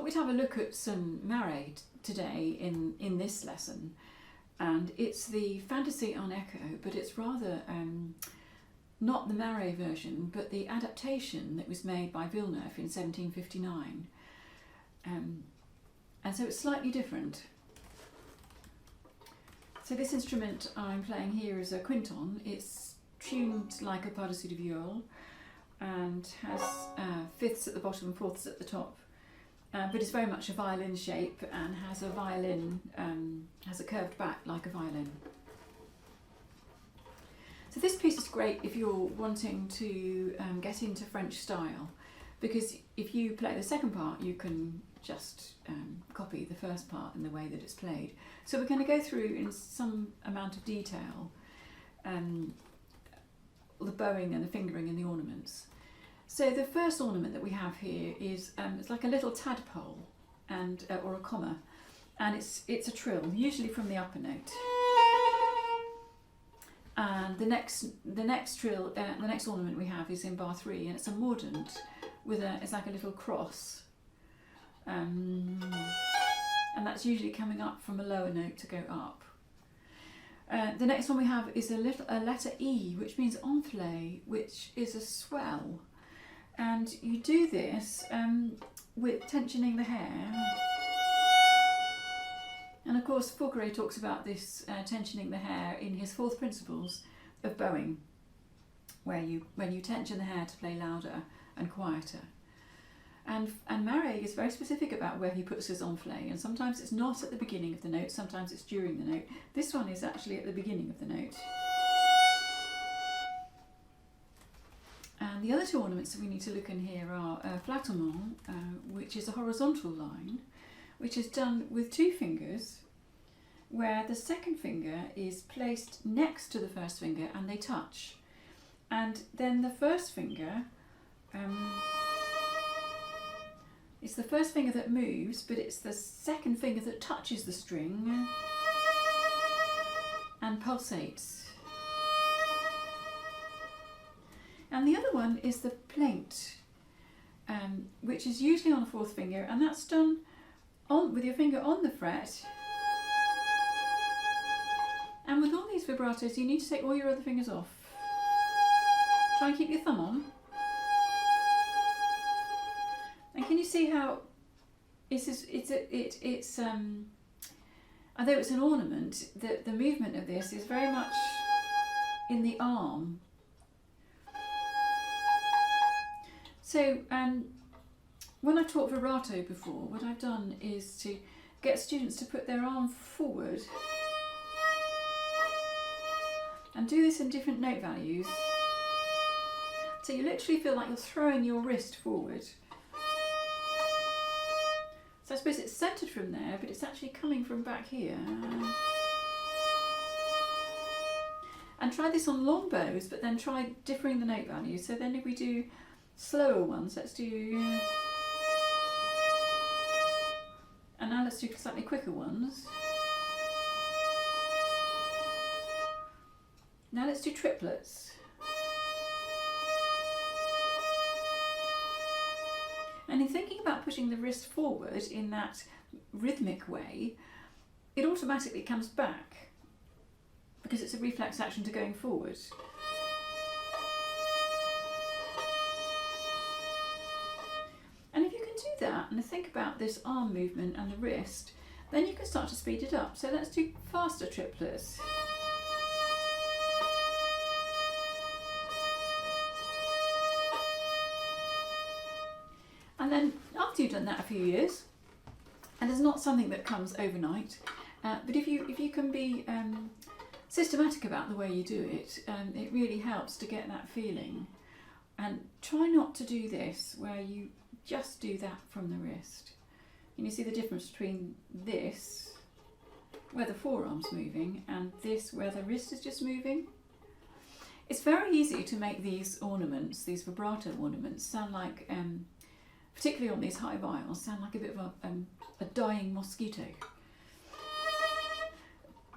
thought we'd have a look at some Marais today in this lesson, and it's the Fantaisie en Echo, but it's rather not the Marais version, but the adaptation that was made by Villeneuve in 1759, and so it's slightly different. So this instrument I'm playing here is a quinton. It's tuned like a Pardessus de Violes and has fifths at the bottom and fourths at the top, but it's very much a violin shape and has a violin, has a curved back like a violin. So this piece is great if you're wanting to get into French style, because if you play the second part you can just copy the first part in the way that it's played. So we're going to go through in some amount of detail the bowing and the fingering and the ornaments. So the first ornament that we have here is it's like a little tadpole and or a comma, and it's a trill, usually from the upper note. And the next trill, the next ornament we have is in bar 3, and it's a mordant with it's like a little cross. And that's usually coming up from a lower note to go up. The next one we have is a letter E, which means enflé, which is a swell. And you do this with tensioning the hair. And of course Corelli talks about this tensioning the hair in his 4th principles of bowing, when you tension the hair to play louder and quieter. And Marais is very specific about where he puts his enflé, and sometimes it's not at the beginning of the note, sometimes it's during the note. This one is actually at the beginning of the note. And the other 2 ornaments that we need to look in here are flattement, which is a horizontal line, which is done with 2 fingers, where the second finger is placed next to the first finger and they touch. And then the first finger, it's the first finger that moves, but it's the second finger that touches the string and pulsates. And the other one is the plaint, which is usually on the 4th finger, and that's done with your finger on the fret. And with all these vibratos you need to take all your other fingers off. Try and keep your thumb on. And can you see how it's although it's an ornament, the movement of this is very much in the arm. So when I've taught vibrato before, what I've done is to get students to put their arm forward and do this in different note values. So you literally feel like you're throwing your wrist forward. So I suppose it's centred from there, but it's actually coming from back here. And try this on long bows, but then try differing the note values. So then if we do slower ones, let's do... And now let's do slightly quicker ones. Now let's do triplets. And in thinking about putting the wrist forward in that rhythmic way, it automatically comes back because it's a reflex action to going forward. And if you can do that and think about this arm movement and the wrist, then you can start to speed it up. So let's do faster triplets. And then after you've done that a few years, and it's not something that comes overnight, but if you can be systematic about the way you do it, it really helps to get that feeling. And try not to do this where you just do that from the wrist. Can you see the difference between this, where the forearm's moving, and this, where the wrist is just moving? It's very easy to make these ornaments, these vibrato ornaments, sound like, particularly on these high viols, sound like a bit of a dying mosquito.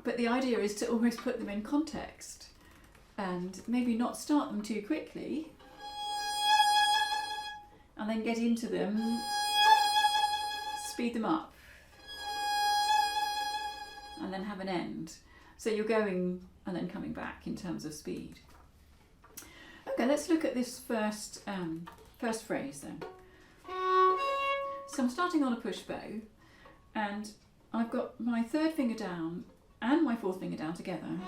But the idea is to always put them in context and maybe not start them too quickly and then get into them speed them up and then have an end. So you're going and then coming back in terms of speed. Okay, let's look at this first phrase then. So I'm starting on a push bow, and I've got my third finger down and my fourth finger down together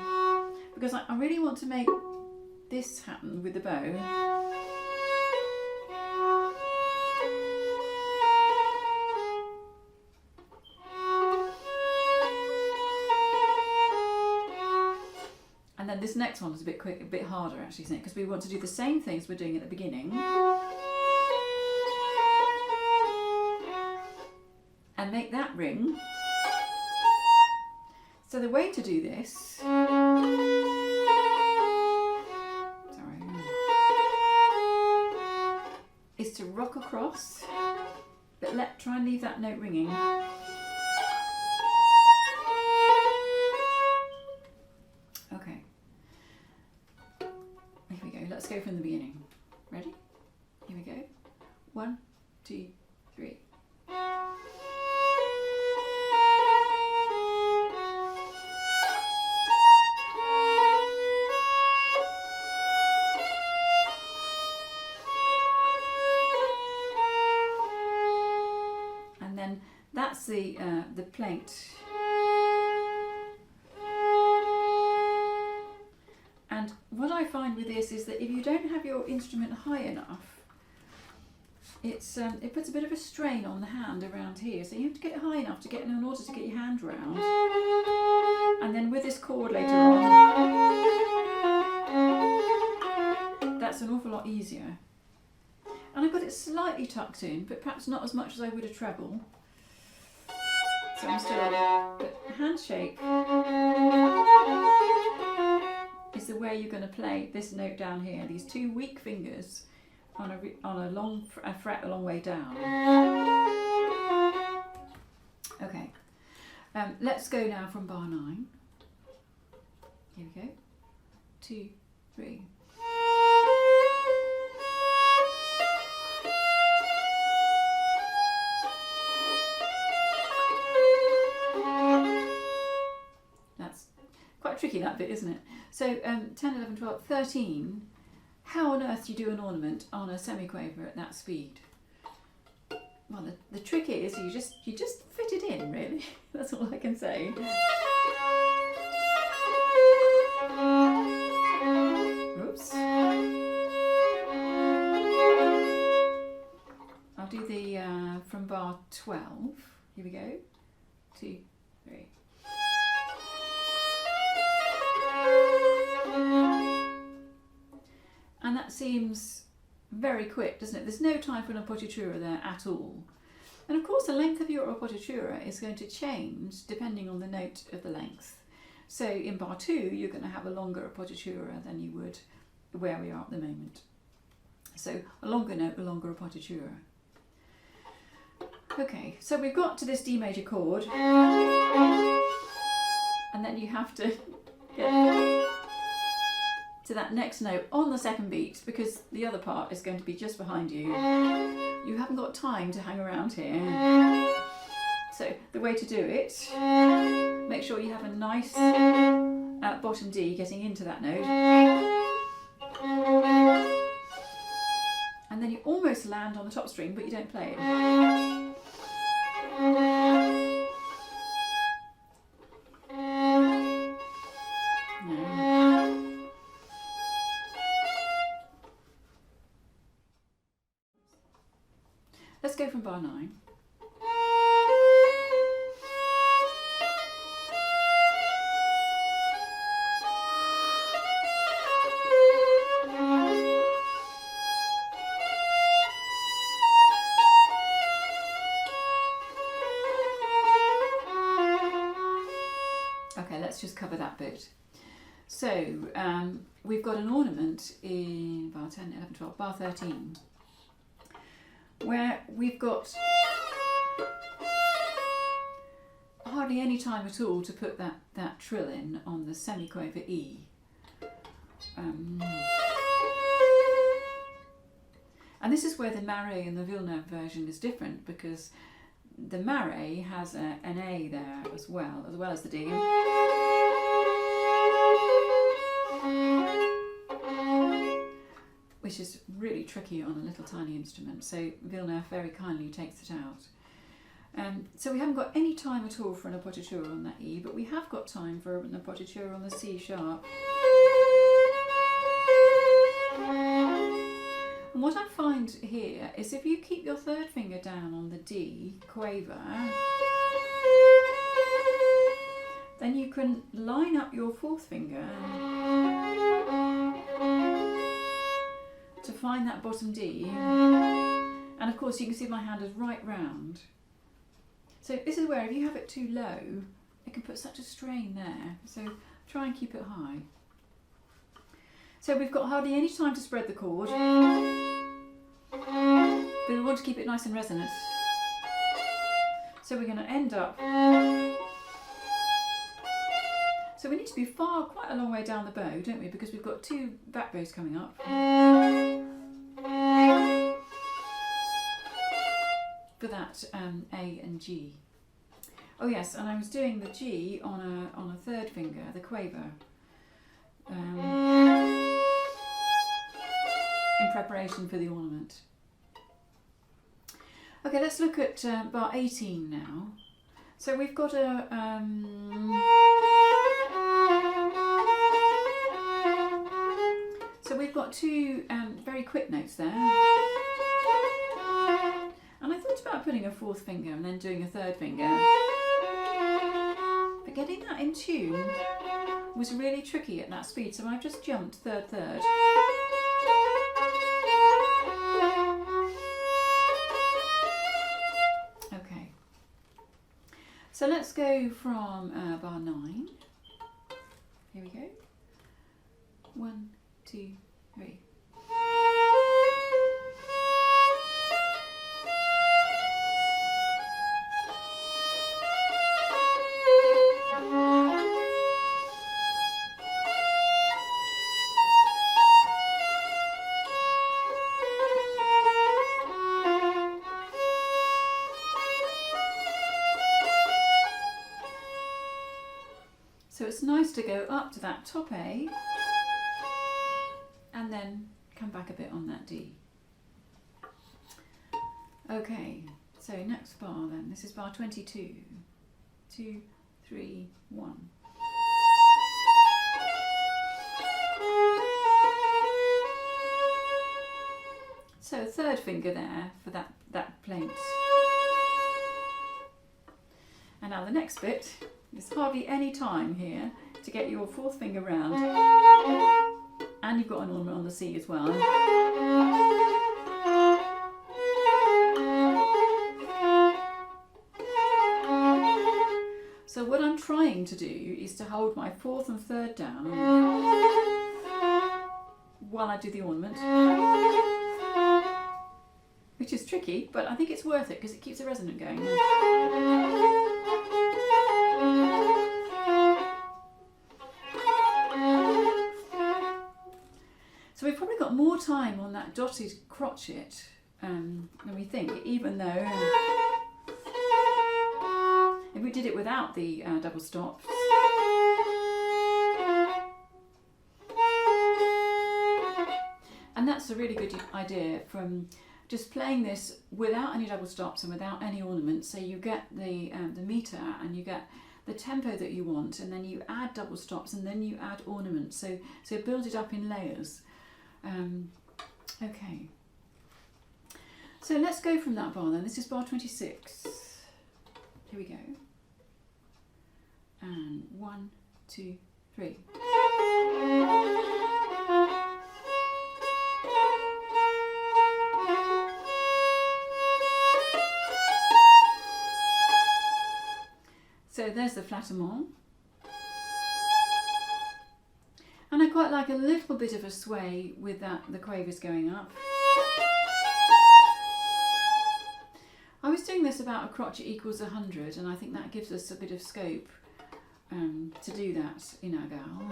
because I really want to make this happen with the bow. And then this next one is a bit harder actually, isn't it? Because we want to do the same things we're doing at the beginning. And make that ring. So the way to do this, sorry, is to rock across, but try and leave that note ringing. Okay. Here we go. Let's go from the beginning. Ready? Here we go. 1, 2, 3. That's the plate. And what I find with this is that if you don't have your instrument high enough, it puts a bit of a strain on the hand around here. So you have to get it high enough to get in order to get your hand round. And then with this chord later on, that's an awful lot easier. And I've got it slightly tucked in, but perhaps not as much as I would a treble. So I'm still, but hand shape is the way you're going to play this note down here. These two weak fingers on a fret a long way down. Okay, let's go now from bar 9. Here we go. 2, 3. Tricky that bit, isn't it? So 10, 11, 12, 13. How on earth do you do an ornament on a semiquaver at that speed? Well, the trick is you just fit it in, really. That's all I can say. Oops. I'll do the from bar 12. Here we go. 2, 3. And that seems very quick, doesn't it? There's no time for an appoggiatura there at all. And of course the length of your appoggiatura is going to change depending on the note of the length. So in bar 2 you're going to have a longer appoggiatura than you would where we are at the moment. So a longer note, a longer appoggiatura. Okay, so we've got to this D major chord, and then you have to get to that next note on the second beat because the other part is going to be just behind you. You haven't got time to hang around here. So the way to do it, make sure you have a nice bottom D getting into that note. And then you almost land on the top string, but you don't play it. Let's go from bar 9. Okay, let's just cover that bit. So we've got an ornament in bar 10, 11, 12, bar 13. Where we've got hardly any time at all to put that trill in on the semiquaver E. And this is where the Marais and the Villeneuve version is different because the Marais has an A there as well as the D. Which is really tricky on a little tiny instrument, so Villeneuve very kindly takes it out. So we haven't got any time at all for an appoggiatura on that E, but we have got time for an appoggiatura on the C sharp. And what I find here is if you keep your third finger down on the D quaver, then you can line up your fourth finger to find that bottom D. And of course you can see my hand is right round. So this is where if you have it too low, it can put such a strain there. So try and keep it high. So we've got hardly any time to spread the chord, but we want to keep it nice and resonant. So we're going to end up. So we need to be quite a long way down the bow, don't we? Because we've got two back bows coming up. For that A and G. Oh yes, and I was doing the G on a third finger, the quaver, in preparation for the ornament. Okay, let's look at bar 18 now. So we've got a so we've got two very quick notes there. And I thought about putting a fourth finger and then doing a third finger. But getting that in tune was really tricky at that speed, so I've just jumped third, third. Okay. So let's go from bar 9. Here we go. 1, 2, 3. So it's nice to go up to that top A and then come back a bit on that D. Okay, so next bar then, this is bar 22. 2, 3, 1. So a third finger there for that plaint. And now the next bit, there's hardly any time here to get your fourth finger round, and you've got an ornament on the C as well. So what I'm trying to do is to hold my fourth and third down while I do the ornament, which is tricky, but I think it's worth it because it keeps the resonant going. So we've probably got more time on that dotted crotchet than we think, even though if we did it without the double stops, and that's a really good idea from just playing this without any double stops and without any ornaments, so you get the meter and you get the tempo that you want, and then you add double stops and then you add ornaments, so build it up in layers. Okay, so let's go from that bar then. This is bar 26. Here we go. And 1, 2, 3. So there's the flattement. And I quite like a little bit of a sway with the quavers going up. I was doing this about a crotchet equals 100, and I think that gives us a bit of scope to do that in our gal.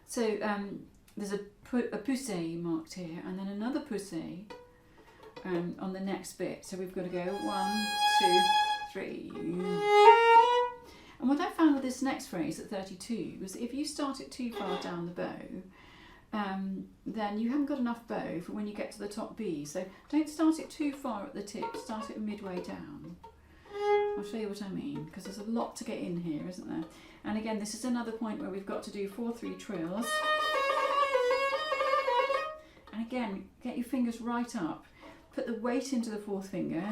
So there's a poussée marked here, and then another poussée on the next bit. So we've got to go 1, 2, 3. And what I found with this next phrase at 32 was that if you start it too far down the bow, then you haven't got enough bow for when you get to the top B. So don't start it too far at the tip, start it midway down. I'll show you what I mean, because there's a lot to get in here, isn't there? And again, this is another point where we've got to do 4/3 trills. And again, get your fingers right up. Put the weight into the fourth finger.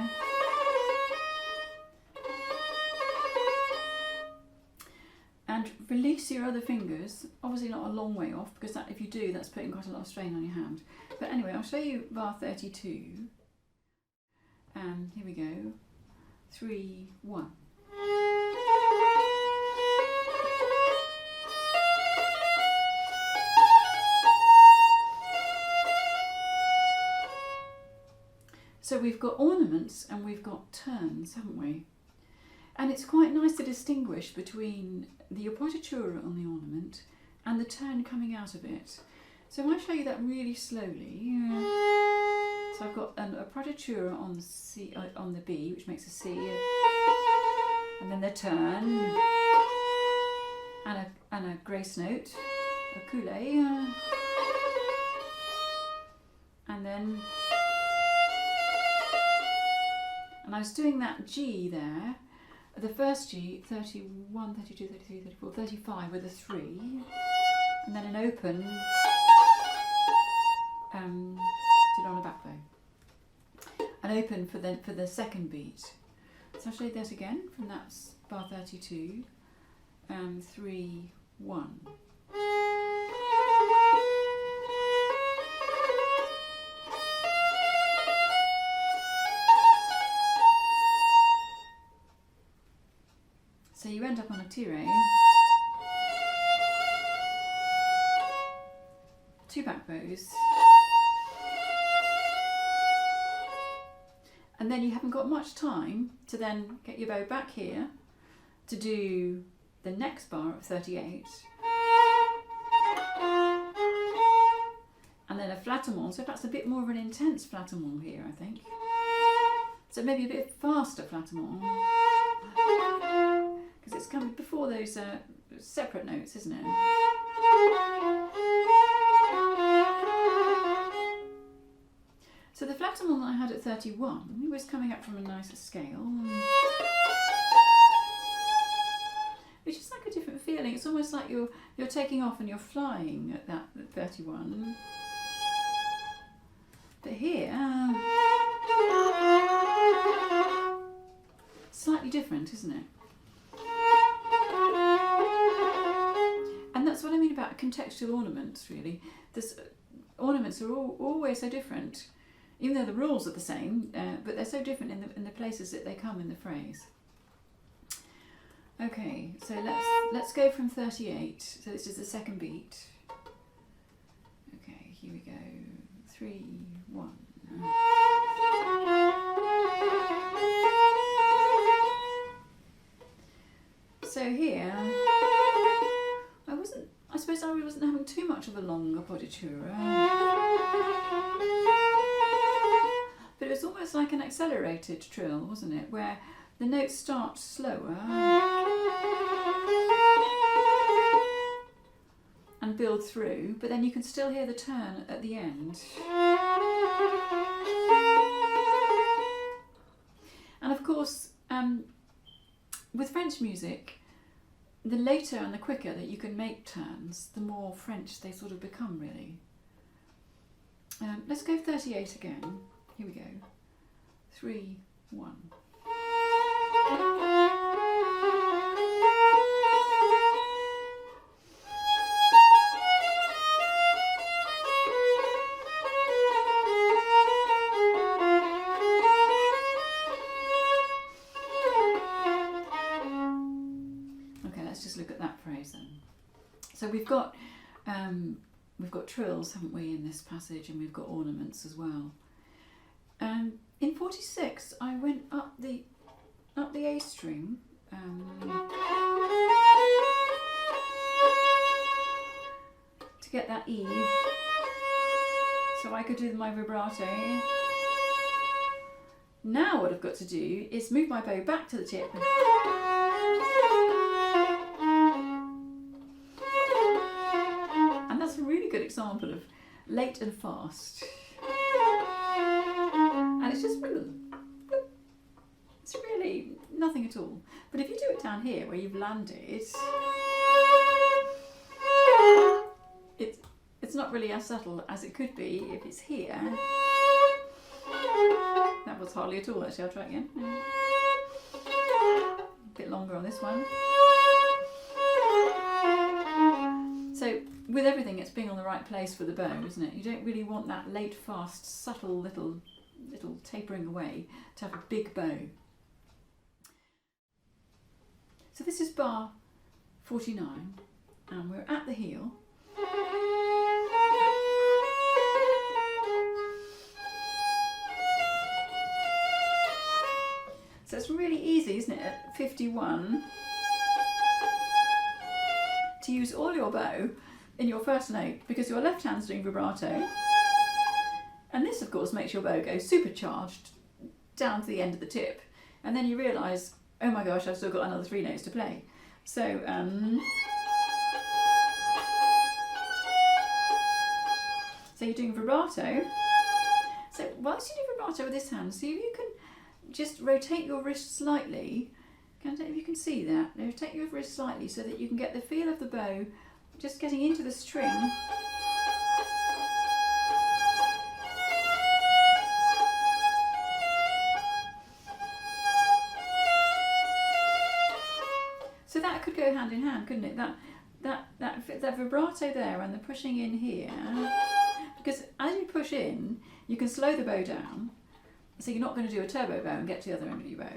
And release your other fingers, obviously not a long way off, because that, if you do, that's putting quite a lot of strain on your hand. But anyway, I'll show you bar 32. Here we go. 3, 1. So we've got ornaments and we've got turns, haven't we? And it's quite nice to distinguish between the appoggiatura on the ornament and the turn coming out of it. So I might show you that really slowly. So I've got an appoggiatura on the C, on the B, which makes a C, and then the turn, and a grace note, a coulet, and then. And I was doing that G there, the first G, 31, 32, 33, 34, 35 with a 3, and then an open, did on a back bow. An open for the second beat. So I'll show you that again from that bar 32, 3, 1. So you end up on a tiré, 2 back bows, and then you haven't got much time to then get your bow back here to do the next bar of 38, and then a flattement. So that's a bit more of an intense flattement here, I think. So maybe a bit faster flattement. It's coming before those separate notes, isn't it? So the flattement I had at 31 was coming up from a nicer scale, which is like a different feeling. It's almost like you're taking off and you're flying at that at 31. But here, slightly different, isn't it? And that's what I mean about contextual ornaments, really. Ornaments are always so different, even though the rules are the same, but they're so different in the places that they come in the phrase. Okay, so let's go from 38. So this is the second beat. Okay, here we go. 3, 1. So here, I suppose I wasn't having too much of a long appoggiatura, but it was almost like an accelerated trill, wasn't it, where the notes start slower and build through, but then you can still hear the turn at the end. And of course, with French music, the later and the quicker that you can make turns, the more French they sort of become, really. Let's go 38 again. Here we go. 3, 1. So we've got trills, haven't we, in this passage, and we've got ornaments as well. In 46, I went up the A string, to get that E, so I could do my vibrato. Now what I've got to do is move my bow back to the tip. And that's a really good example of late and fast. And it's just, it's really nothing at all. But if you do it down here where you've landed, it's not really as subtle as it could be if it's here. That was hardly at all actually, I'll try it again. A bit longer on this one. So with everything, it's being on the right place for the bow, isn't it? You don't really want that late, fast, subtle little tapering away to have a big bow. So this is bar 49 and we're at the heel. So it's really easy, isn't it, at 51 to use all your bow in your first note because your left hand's doing vibrato. And this, of course, makes your bow go supercharged down to the end of the tip. And then you realise, oh my gosh, I've still got another 3 notes to play. So, so you're doing vibrato. So whilst you do vibrato with this hand, see if you can just rotate your wrist slightly. I don't know if you can see that. Rotate your wrist slightly so that you can get the feel of the bow just getting into the string. So that could go hand in hand, couldn't it? That vibrato there and the pushing in here, because as you push in, you can slow the bow down. So you're not going to do a turbo bow and get to the other end of your bow.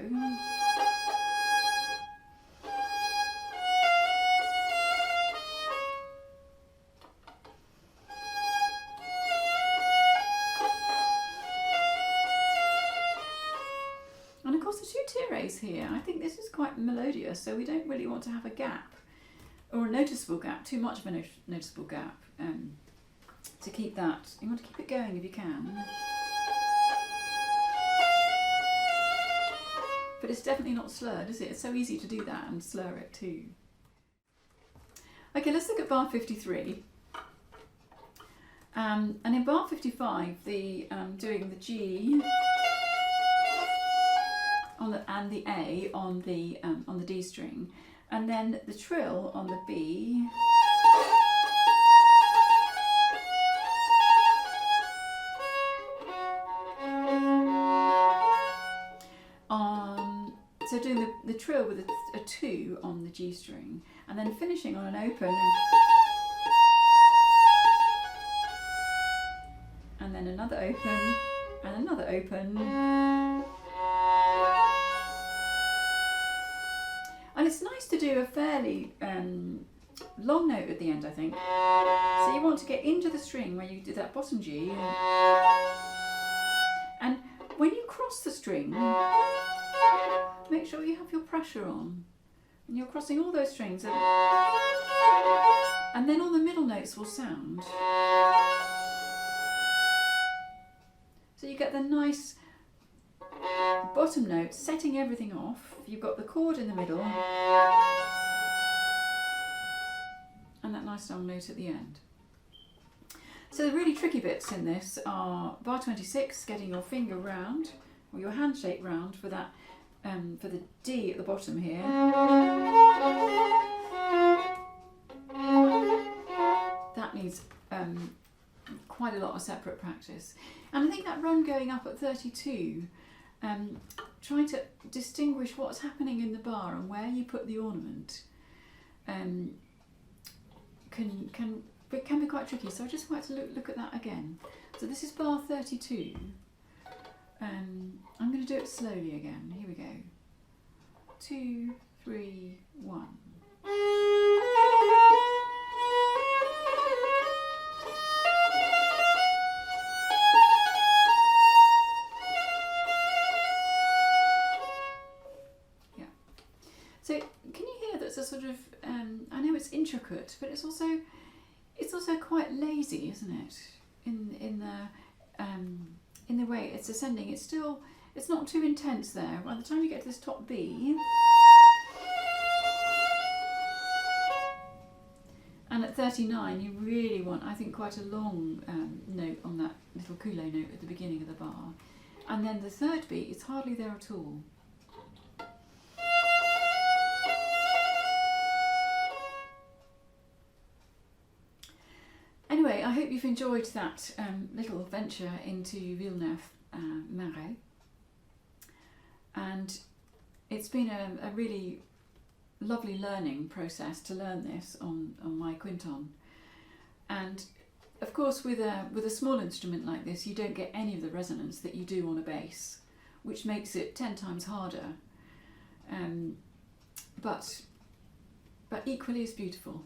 And of course the 2 tires here, I think this is quite melodious, so we don't really want to have a gap or a noticeable gap, too much of a noticeable gap, to keep that. You want to keep it going if you can. But it's definitely not slurred, is it? It's so easy to do that and slur it too. Okay, let's look at bar 53. And in bar 55, doing the G on the, and the A on the D string, and then the trill on the B. So doing the trill with a 2 on the G string, and then finishing on an open, and then another open, and another open. And it's nice to do a fairly long note at the end, I think. So you want to get into the string where you did that bottom G, and when you cross the string, make sure you have your pressure on. And you're crossing all those strings, and then all the middle notes will sound. So you get the nice bottom note setting everything off. You've got the chord in the middle, and that nice long note at the end. So the really tricky bits in this are bar 26, getting your finger round, or your hand shape round for that. For the D at the bottom here. That needs quite a lot of separate practice. And I think that run going up at 32, trying to distinguish what's happening in the bar and where you put the ornament can be quite tricky. So I just want to look at that again. So this is bar 32. I'm going to do it slowly again. Here we go. 2, 3, 1. Yeah. So can you hear that's a sort of? I know it's intricate, but it's also quite lazy, isn't it? In the way it's ascending, it's still it's not too intense there. By the time you get to this top B, and at 39 you really want, I think, quite a long note on that little coulo note at the beginning of the bar. And then the third beat is hardly there at all. Anyway, I hope you've enjoyed that little venture into Villeneuve Marais. And it's been a really lovely learning process to learn this on my quinton. And of course, with a small instrument like this, you don't get any of the resonance that you do on a bass, which makes it 10 times harder. But equally as beautiful.